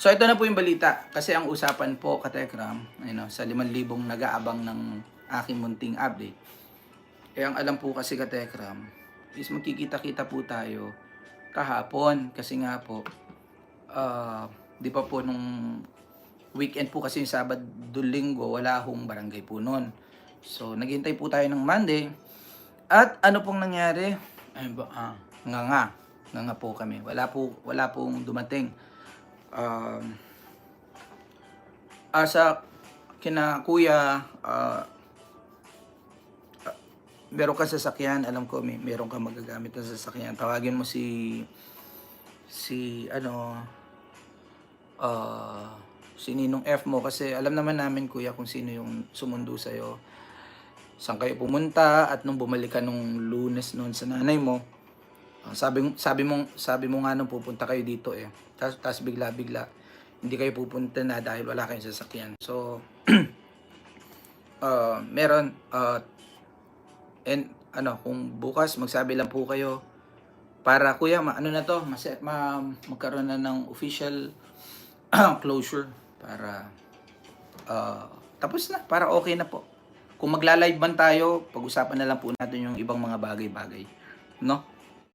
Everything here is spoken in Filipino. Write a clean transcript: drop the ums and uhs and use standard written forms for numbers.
So ito na po yung balita. Kasi ang usapan po, Katekram, sa 5,000 nag-aabang ng aking munting update. Ang alam po kasi, Katekram, is magkikita-kita po tayo kahapon. Kasi nga po, di pa po nung weekend po kasi yung Sabado, Linggo, wala hong barangay po nun. So naghintay po tayo ng Monday. At ano pong nangyari? Nga po kami. Wala pong dumating. Sa kina kuya, meron ka sasakyan, alam ko meron ka magagamit na sasakyan. Tawagin mo si Ninong F mo kasi alam naman namin kuya kung sino yung sumundo sa'yo. Saan kayo pumunta at nung bumalik ka nung Lunes noon sa nanay mo, sabi mo nga nung pupunta kayo dito Tapos bigla hindi kayo pupunta na dahil wala kayong sasakyan. So meron kung bukas magsabi lang po kayo para kuya magkaroon na ng official closure para tapos na, para okay na po. Kung magla-live man tayo, pag-usapan na lang po natin yung ibang mga bagay-bagay, no?